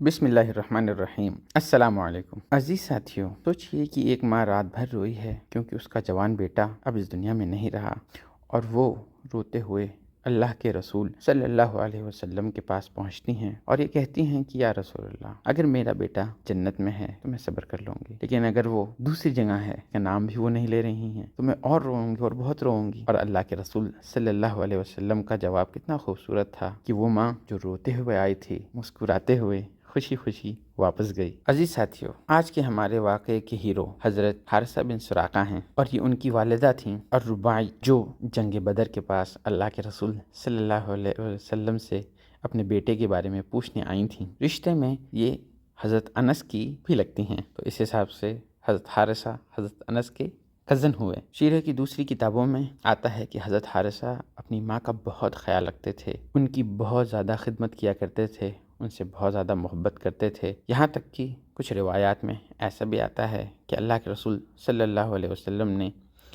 بسم اللہ الرحمن الرحیم۔ السلام علیکم عزیز ساتھیوں، سوچئے کہ ایک ماں رات بھر روئی ہے کیونکہ اس کا جوان بیٹا اب اس دنیا میں نہیں رہا، اور وہ روتے ہوئے اللہ کے رسول صلی اللہ علیہ وسلم کے پاس پہنچتی ہیں اور یہ کہتی ہیں کہ یا رسول اللہ، اگر میرا بیٹا جنت میں ہے تو میں صبر کر لوں گی، لیکن اگر وہ دوسری جگہ ہے کا نام بھی وہ نہیں لے رہی ہیں تو میں اور روؤں گی اور بہت روؤں گی۔ اور اللہ کے رسول صلی اللہ علیہ وسلم کا جواب کتنا خوبصورت تھا کہ وہ ماں جو روتے ہوئے آئی تھی، مسکراتے ہوئے خوشی خوشی واپس گئی۔ عزیز ساتھیو، آج کے ہمارے واقعے کے ہیرو حضرت حارثہ بن سراقہ ہیں، اور یہ ان کی والدہ تھیں الرباعی، جو جنگ بدر کے پاس اللہ کے رسول صلی اللہ علیہ وسلم سے اپنے بیٹے کے بارے میں پوچھنے آئی تھیں۔ رشتے میں یہ حضرت انس کی بھی لگتی ہیں، تو اس حساب سے حضرت حارثہ حضرت انس کے کزن ہوئے۔ سیرت کی دوسری کتابوں میں آتا ہے کہ حضرت حارثہ اپنی ماں کا بہت خیال رکھتے تھے، ان کی بہت زیادہ خدمت کیا کرتے تھے، ان سے بہت زیادہ محبت کرتے تھے، یہاں تک کہ کچھ روایات میں ایسا بھی آتا ہے کہ اللہ کے رسول صلی اللہ علیہ وسلم نے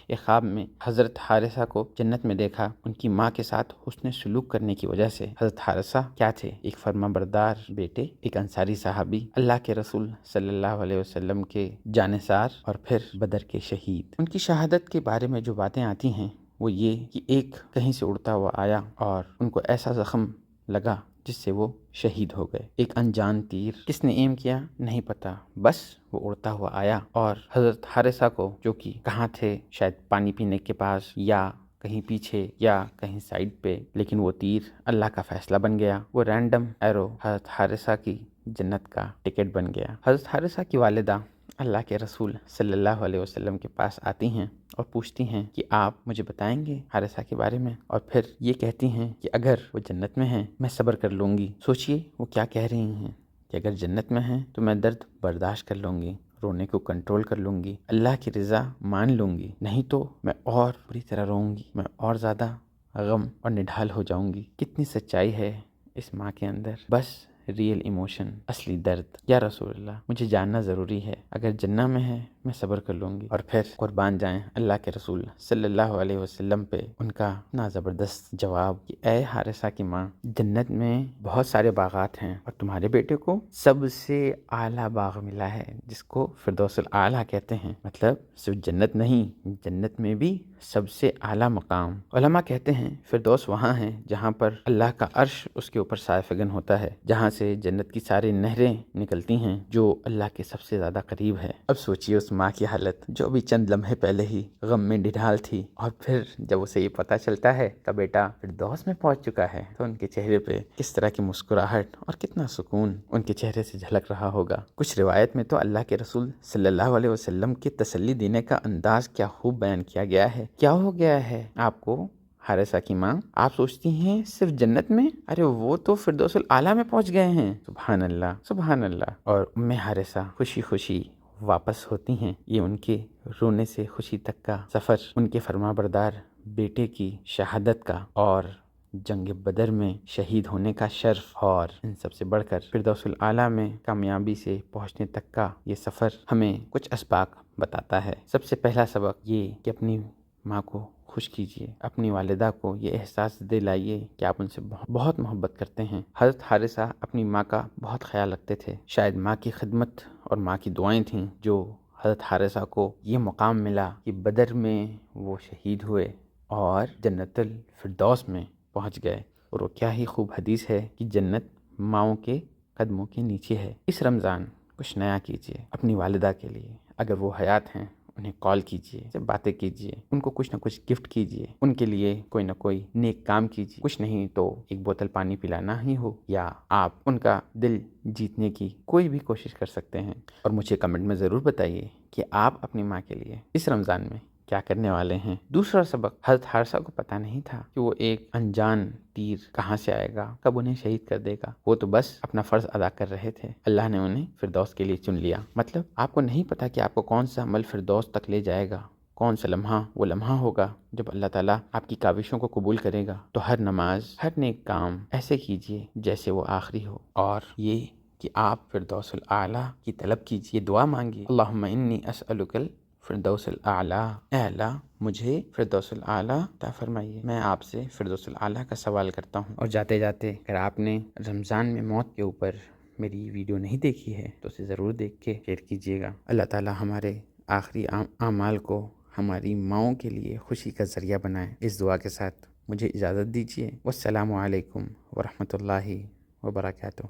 ایک خواب میں حضرت حارثہ کو جنت میں دیکھا، ان کی ماں کے ساتھ حسن سلوک کرنے کی وجہ سے۔ حضرت حارثہ کیا تھے؟ ایک فرما بردار بیٹے، ایک انصاری صحابی، اللہ کے رسول صلی اللہ علیہ وسلم کے جانثار، اور پھر بدر کے شہید۔ ان کی شہادت کے بارے میں جو باتیں آتی ہیں وہ یہ کہ ایک کہیں سے اڑتا ہوا آیا اور ان کو ایسا زخم لگا جس سے وہ شہید ہو گئے۔ ایک انجان تیر کس نے ایم کیا نہیں پتا، بس وہ اڑتا ہوا آیا اور حضرت حارثہ کو، جو کہ کہاں تھے، شاید پانی پینے کے پاس یا کہیں پیچھے یا کہیں سائڈ پہ، لیکن وہ تیر اللہ کا فیصلہ بن گیا، وہ رینڈم ایرو حضرت حارثہ کی جنت کا ٹکٹ بن گیا۔ حضرت حارثہ کی والدہ اللہ کے رسول صلی اللہ علیہ وسلم کے پاس آتی ہیں اور پوچھتی ہیں کہ آپ مجھے بتائیں گے حارثہ کے بارے میں، اور پھر یہ کہتی ہیں کہ اگر وہ جنت میں ہیں میں صبر کر لوں گی۔ سوچئے وہ کیا کہہ رہی ہیں کہ اگر جنت میں ہیں تو میں درد برداشت کر لوں گی، رونے کو کنٹرول کر لوں گی، اللہ کی رضا مان لوں گی، نہیں تو میں اور بری طرح روؤں گی، میں اور زیادہ غم اور نڈھال ہو جاؤں گی۔ کتنی سچائی ہے اس ماں کے اندر، بس ریئل ایموشن، اصلی درد۔ یا رسول اللہ، مجھے جاننا ضروری ہے، اگر جنت میں ہے میں صبر کر لوں گی۔ اور پھر قربان جائیں اللہ کے رسول صلی اللہ علیہ وسلم پہ ان کا اتنا زبردست جواب کہ اے حارثہ کی ماں، جنت میں بہت سارے باغات ہیں اور تمہارے بیٹے کو سب سے اعلیٰ باغ ملا ہے جس کو فردوس الاعلیٰ کہتے ہیں، مطلب صرف جنت نہیں، جنت میں بھی سب سے اعلیٰ مقام۔ علماء کہتے ہیں فردوس وہاں ہے جہاں پر اللہ کا عرش اس کے اوپر سایہ فگن ہوتا ہے، جہاں سے جنت کی ساری نہریں نکلتی ہیں، جو اللہ کے سب سے زیادہ قریب ہے۔ اب سوچئے اس ماں کی حالت جو ابھی چند لمحے پہلے ہی غم میں ڈھال تھی، اور پھر جب اسے یہ پتہ چلتا ہے کہ بیٹا فردوس میں پہنچ چکا ہے تو ان کے چہرے پہ کس طرح کی مسکراہٹ اور کتنا سکون ان کے چہرے سے جھلک رہا ہوگا۔ کچھ روایت میں تو اللہ کے رسول صلی اللہ علیہ وسلم کی تسلی دینے کا انداز کیا خوب بیان کیا گیا ہے۔ کیا ہو گیا ہے آپ کو حارثہ کی ماں؟ آپ سوچتی ہیں صرف جنت میں، ارے وہ تو فردوس الاعلیٰ میں پہنچ گئے ہیں۔ سبحان اللہ سبحان اللہ۔ اور ام حارثہ خوشی خوشی واپس ہوتی ہیں۔ یہ ان کے رونے سے خوشی تک کا سفر ان کے فرما بردار بیٹے کی شہادت کا اور جنگ بدر میں شہید ہونے کا شرف، اور ان سب سے بڑھ کر فردوس الاعلیٰ میں کامیابی سے پہنچنے تک کا یہ سفر ہمیں کچھ اسباق بتاتا ہے۔ سب سے پہلا سبق یہ کہ اپنی ماں کو خوش کیجئے، اپنی والدہ کو یہ احساس دلائیے کہ آپ ان سے بہت محبت کرتے ہیں۔ حضرت حارثہ اپنی ماں کا بہت خیال رکھتے تھے، شاید ماں کی خدمت اور ماں کی دعائیں تھیں جو حضرت حارثہ کو یہ مقام ملا کہ بدر میں وہ شہید ہوئے اور جنت الفردوس میں پہنچ گئے۔ اور وہ کیا ہی خوب حدیث ہے کہ جنت ماؤں کے قدموں کے نیچے ہے۔ اس رمضان کچھ نیا کیجئے اپنی والدہ کے لیے، اگر وہ حیات ہیں انہیں کال کیجئے، سے باتیں کیجئے، ان کو کچھ نہ کچھ گفٹ کیجئے، ان کے لیے کوئی نہ کوئی نیک کام کیجئے، کچھ نہیں تو ایک بوتل پانی پلانا ہی ہو، یا آپ ان کا دل جیتنے کی کوئی بھی کوشش کر سکتے ہیں۔ اور مجھے کمنٹ میں ضرور بتائیے کہ آپ اپنی ماں کے لیے اس رمضان میں کیا کرنے والے ہیں۔ دوسرا سبق، حضرت حارثہ کو پتہ نہیں تھا کہ وہ ایک انجان تیر کہاں سے آئے گا، کب انہیں شہید کر دے گا، وہ تو بس اپنا فرض ادا کر رہے تھے، اللہ نے انہیں فردوس کے لیے چن لیا۔ مطلب آپ کو نہیں پتا کہ آپ کو کون سا عمل فردوس تک لے جائے گا، کون سا لمحہ وہ لمحہ ہوگا جب اللہ تعالیٰ آپ کی کاوشوں کو قبول کرے گا۔ تو ہر نماز، ہر نیک کام ایسے کیجئے جیسے وہ آخری ہو، اور یہ کہ آپ فردوس الاعلیٰ کی طلب کیجئے، دعا مانگیے، اللہم انی اسألک فردوس الاعلیٰ، اے اللہ مجھے فردوس الاعلیٰ عطا فرمائیے، میں آپ سے فردوس الاعلیٰ کا سوال کرتا ہوں۔ اور جاتے جاتے اگر آپ نے رمضان میں موت کے اوپر میری ویڈیو نہیں دیکھی ہے تو اسے ضرور دیکھ کے شیئر کیجیے گا۔ اللہ تعالی ہمارے آخری اعمال کو ہماری ماؤں کے لیے خوشی کا ذریعہ بنائے۔ اس دعا کے ساتھ مجھے اجازت دیجیے۔ والسلام علیکم ورحمۃ اللہ وبرکاتہ۔